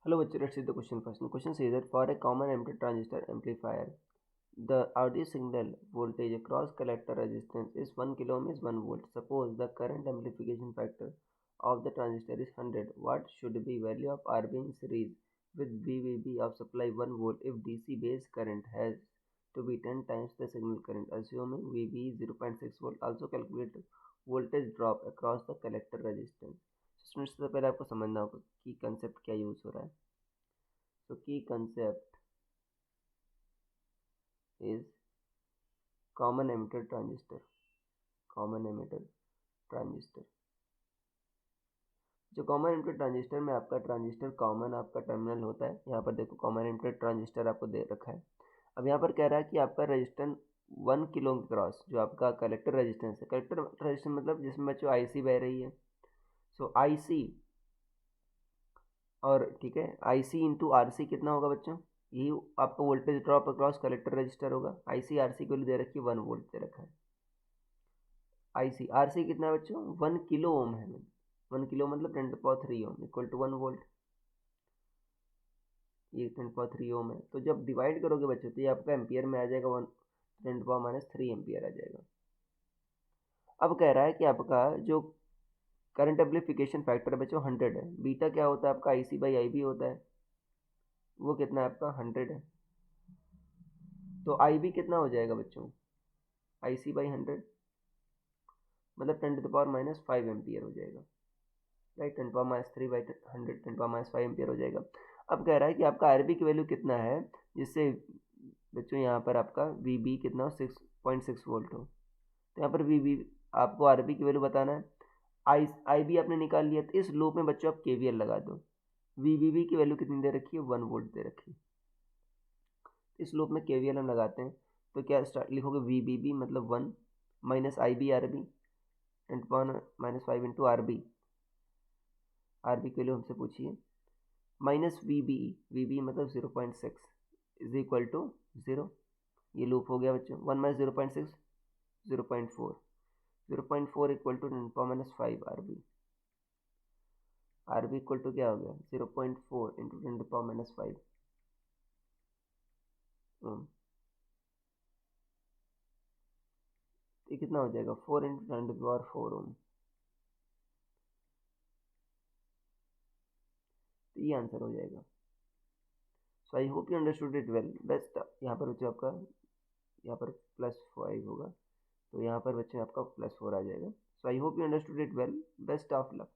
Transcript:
Hello, let's see the question first. The question says that for a common emitter transistor amplifier, the audio signal voltage across collector resistance is 1 kilo ohm is 1 volt. Suppose the current amplification factor of the transistor is 100. What should be value of RB in series with VBB of supply 1 volt if DC base current has to be 10 times the signal current, assuming VB is 0.6 volt. Also calculate voltage drop across the collector resistance. Students सबसे पहले आपको समझना होगा कि concept क्या use हो रहा है. So key concept is common emitter transistor. Common emitter transistor. जो कॉमन एमिटर ट्रांजिस्टर में आपका ट्रांजिस्टर कॉमन आपका टर्मिनल होता है. यहाँ पर देखो कॉमन एमिटर ट्रांजिस्टर आपको दे रखा है. अब यहाँ पर कह रहा है कि आपका रेजिस्टेंस 1 किलो के क्रॉस जो आपका कलेक्टर रेजिस्टेंस है. कलेक्टर रेजिस्टेंस मतलब जिसमें बच्चों आईसी बह रही है. सो आईसी और ठीक है आईसी इंटू आरसी कितना होगा बच्चों. यही आपका voltage drop across collector register होगा. आईसी आरसी को दे रखी है 1 वोल्ट दे रखा है. आईसी आरसी कितना है बच्चों 1 किलो ओम है. 1 किलो मतलब 10³ ओम इक्वल टू 1 वोल्ट. ये 10³ ओम है. तो जब डिवाइड करोगे बच्चों तो ये आपका एम्पियर में आ जाएगा 10⁻³ एम्पियर आ जाएगा. अब कह रहा है कि आपका जो करंट एम्प्लीफिकेशन फैक्टर बच्चों 100 है. बीटा क्या होता है आपका आईसी बाई आई बी होता है. वो कितना है आपका 100 है. तो आई बी कितना हो जाएगा बच्चों आई सी बाई 100 मतलब 10⁻⁵ एम्पियर हो जाएगा. राइट 10⁻³ बाई 100 10⁻⁵ एम्पियर हो जाएगा. अब कह रहा है कि आपका आर बी की वैल्यू कितना है जिससे बच्चों यहाँ पर आपका वी बी कितना हो 6.6 वोल्ट हो. तो यहाँ पर वी बी आपको आर बी की वैल्यू बताना है. आई बी आपने निकाल लिया. तो इस लूप में बच्चों आप केवीएल लगा दो. वी बी की वैल्यू कितनी दे रखी है 1 वोल्ट दे रखी है. इस लूप में केवीएल हम लगाते हैं तो क्या स्टार्ट लिखोगे वी बी बी मतलब 1 minus I B R B 10⁻⁵ into R B की वैल्यू हमसे पूछिए माइनस वी बी मतलब 0.6 इज इक्वल टू 0. ये लूप हो गया बच्चों. 1 minus 0.6 0.4 0.4 equal to 10⁻⁵ R B equal to क्या हो गया 0.4 इंटू 10⁻⁵. ये कितना हो जाएगा 4 इंटू 10⁻⁴ ओम. तो ये आंसर हो जाएगा. So I hope you understood it well. Best यहाँ पर बच्चों आपका यहाँ पर +5 होगा तो यहाँ पर बच्चों आपका +4 आ जाएगा. So I hope you understood it well. Best of luck.